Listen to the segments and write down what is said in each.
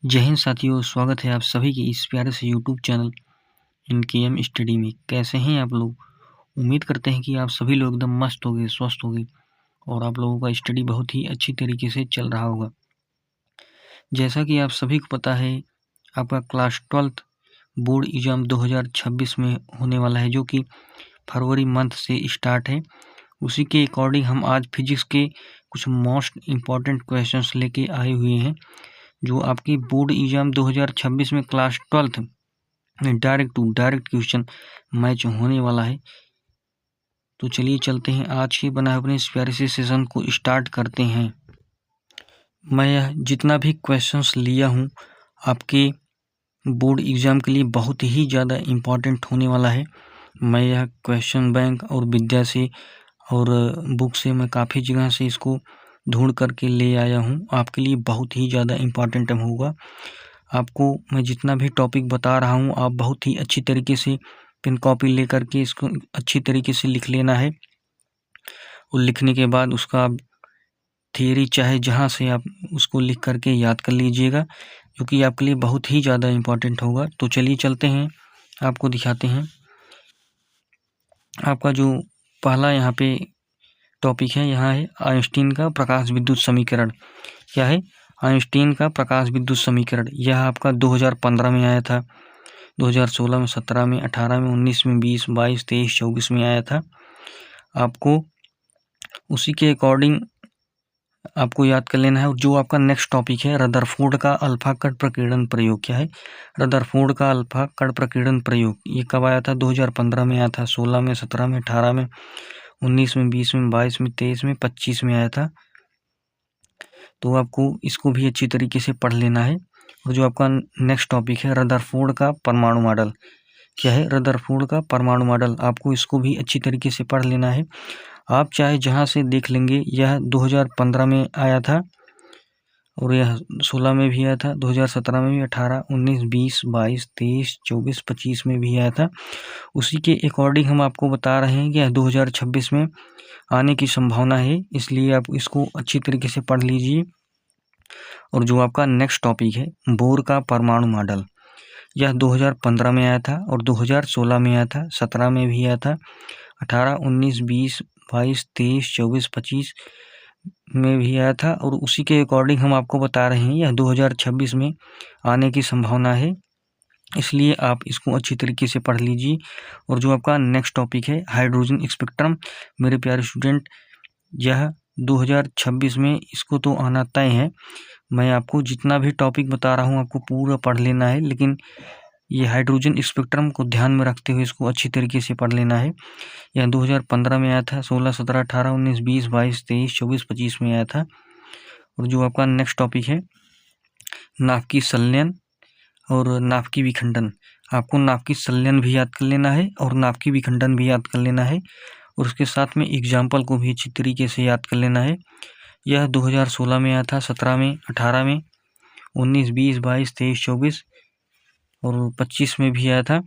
जय हिंद साथियों, स्वागत है आप सभी के इस प्यारे से यूट्यूब चैनल इनकेएम स्टडी में। कैसे हैं आप लोग? उम्मीद करते हैं कि आप सभी लोग एकदम मस्त होंगे, स्वस्थ होंगे और आप लोगों का स्टडी बहुत ही अच्छी तरीके से चल रहा होगा। जैसा कि आप सभी को पता है, आपका क्लास 12th बोर्ड एग्ज़ाम 2026 में होने वाला है, जो कि फरवरी मंथ से स्टार्ट है। उसी के अकॉर्डिंग हम आज फिजिक्स के कुछ मोस्ट इम्पॉर्टेंट क्वेश्चंस लेके आए हुए हैं, जो आपकी बोर्ड एग्ज़ाम 2026 में class 12th direct to direct question match होने वाला है। तो चलिए चलते हैं, आज के बना अपने इस प्यारे से सेशन को स्टार्ट करते हैं। मैं यह जितना भी क्वेश्चंस लिया हूँ आपके बोर्ड एग्ज़ाम के लिए बहुत ही ज़्यादा इम्पॉर्टेंट होने वाला है। मैं यह क्वेश्चन बैंक और विद्या से और बुक से मैं काफ़ी जगह से इसको ढूंढ करके ले आया हूँ। आपके लिए बहुत ही ज़्यादा इम्पॉर्टेंट होगा। आपको मैं जितना भी टॉपिक बता रहा हूँ, आप बहुत ही अच्छी तरीके से पेन कॉपी ले करके इसको अच्छी तरीके से लिख लेना है और लिखने के बाद उसका थियरी चाहे जहाँ से आप उसको लिख करके याद कर लीजिएगा, जो कि आपके लिए बहुत ही ज़्यादा इम्पॉर्टेंट होगा। तो चलिए चलते हैं, आपको दिखाते हैं। आपका जो पहला यहाँ पे टॉपिक है, यहाँ है आइंस्टीन का प्रकाश विद्युत समीकरण। क्या है? आइंस्टीन का प्रकाश विद्युत समीकरण। यह आपका 2015 में आया था, 2016 में, 17 में, 18 में, 19 में, 20, 22, 23, 24 में आया था। आपको उसी के अकॉर्डिंग आपको याद कर लेना है। और जो आपका नेक्स्ट टॉपिक है, रदरफोर्ड का अल्फा कण प्रकीर्णन प्रयोग। क्या है? रदरफोर्ड का अल्फा कण प्रकीर्णन प्रयोग। ये कब आया था? 2015 में आया था, 16 में, 17 में, 18 में, 19 में, 20 में, 22 में, 23 में, 25 में आया था। तो आपको इसको भी अच्छी तरीके से पढ़ लेना है। और जो आपका नेक्स्ट टॉपिक है, रदरफोर्ड का परमाणु मॉडल। क्या है? रदरफोर्ड का परमाणु मॉडल। आपको इसको भी अच्छी तरीके से पढ़ लेना है। आप चाहे जहाँ से देख लेंगे, यह 2015 में आया था और यह 16 में भी आया था, 2017 में भी, 18, 19, 20, 22, 23, 24, 25 में भी आया था। उसी के अकॉर्डिंग हम आपको बता रहे हैं कि यह 2026 में आने की संभावना है, इसलिए आप इसको अच्छी तरीके से पढ़ लीजिए। और जो आपका नेक्स्ट टॉपिक है, बोर का परमाणु मॉडल। यह 2015 में आया था और 2016 में आया था, 17 में भी आया था, 18, 19, 20, 22, 23, 24, 25 में भी आया था। और उसी के अकॉर्डिंग हम आपको बता रहे हैं, यह 2026 में आने की संभावना है, इसलिए आप इसको अच्छी तरीके से पढ़ लीजिए। और जो आपका नेक्स्ट टॉपिक है, हाइड्रोजन स्पेक्ट्रम। मेरे प्यारे स्टूडेंट, यह 2026 में इसको तो आना तय है। मैं आपको जितना भी टॉपिक बता रहा हूँ आपको पूरा पढ़ लेना है, लेकिन ये हाइड्रोजन स्पेक्ट्रम को ध्यान में रखते हुए इसको अच्छी तरीके से पढ़ लेना है। यह 2015 में आया था, 16, 17, 18, 19, 20, 22, 23, 24, 25 में आया था। और जो आपका नेक्स्ट टॉपिक है, नाभिकीय संलयन और नाभिकीय विखंडन। आपको नाभिकीय संलयन भी याद कर लेना है और नाभिकीय विखंडन भी याद कर लेना है, और उसके साथ में एग्जाम्पल को भी अच्छी तरीके से याद कर लेना है। यह 2016 में आया था, 17 में, 18 में, 19, 20, 22, 23, 24 और 25 में भी आया था।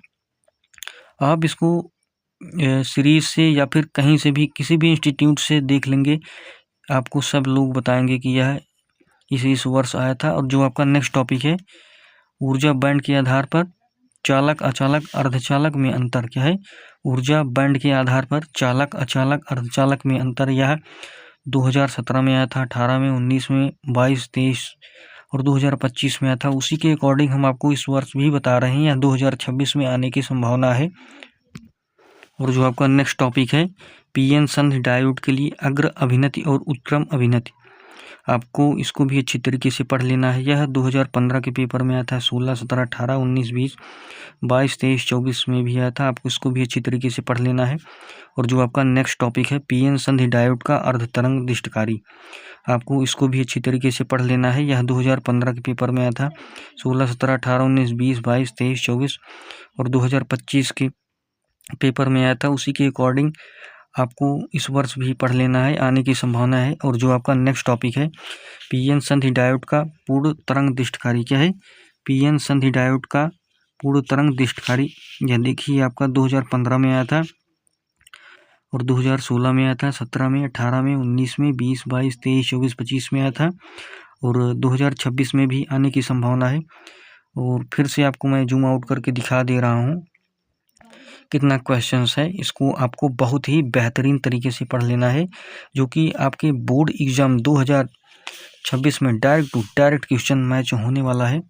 आप इसको सीरीज से या फिर कहीं से भी, किसी भी इंस्टीट्यूट से देख लेंगे, आपको सब लोग बताएंगे कि यह इस वर्ष आया था। और जो आपका नेक्स्ट टॉपिक है, ऊर्जा बैंड के आधार पर चालक अचालक अर्धचालक में अंतर। क्या है? ऊर्जा बैंड के आधार पर चालक अचालक अर्धचालक में अंतर। यह 2017 में आया था, 18 में, 19 में, 22, 23 और 2025 में आया था। उसी के अकॉर्डिंग हम आपको इस वर्ष भी बता रहे हैं, यह 2026 में आने की संभावना है। और जो आपका नेक्स्ट टॉपिक है, पीएन संधि डायोड के लिए अग्र अभिनति और उत्क्रम अभिनति। आपको इसको भी अच्छी तरीके से पढ़ लेना है। यह 2015 के पेपर में आया था, 16, 17, 18, 19, 20, 22, 23, 24 में भी आया था। आपको इसको भी अच्छी तरीके से पढ़ लेना है। और जो आपका नेक्स्ट टॉपिक है, पीएन संधि डायोड का अर्धतरंग दिष्टकारी। आपको इसको भी अच्छी तरीके से पढ़ लेना है। यह 2015 के पेपर में आया था, 16, 17, 18, 19, 20, 22, 23, 24 और 2025 के पेपर में आया था। उसी के अकॉर्डिंग आपको इस वर्ष भी पढ़ लेना है, आने की संभावना है। और जो आपका नेक्स्ट टॉपिक है, पीएन संधि डायोड का पूर्ण तरंग दिष्टकारी। क्या है? पीएन संधि डायोड का पूर्ण तरंग दिष्टकारी। यह देखिए आपका 2015 में आया था और 2016 में आया था, 17 में, 18 में, 19 में, 20, 22, 23, 24, 25 में आया था। और 2026 में भी आने की संभावना है। और फिर से आपको मैं जूम आउट करके दिखा दे रहा हूँ कितना क्वेश्चंस है। इसको आपको बहुत ही बेहतरीन तरीके से पढ़ लेना है, जो कि आपके बोर्ड एग्जाम 2026 में direct to direct question match होने वाला है।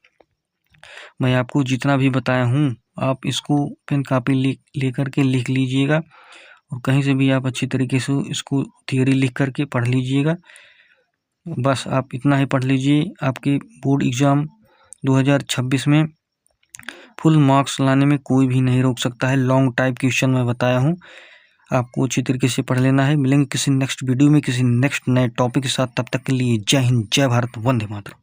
मैं आपको जितना भी बताया हूँ आप इसको पेन कापी लेकर के लिख लीजिएगा, और कहीं से भी आप अच्छी तरीके से इसको थियरी लिख करके पढ़ लीजिएगा। बस आप इतना ही पढ़ लीजिए, आपके बोर्ड एग्ज़ाम 2026 में फुल मार्क्स लाने में कोई भी नहीं रोक सकता है। लॉन्ग टाइप क्वेश्चन मैं बताया हूँ, आपको अच्छी तरीके से पढ़ लेना है। मिलेंगे किसी नेक्स्ट वीडियो में किसी नेक्स्ट नए टॉपिक के साथ, तब तक के लिए जय हिंद, जय भारत, वंदे मातरम।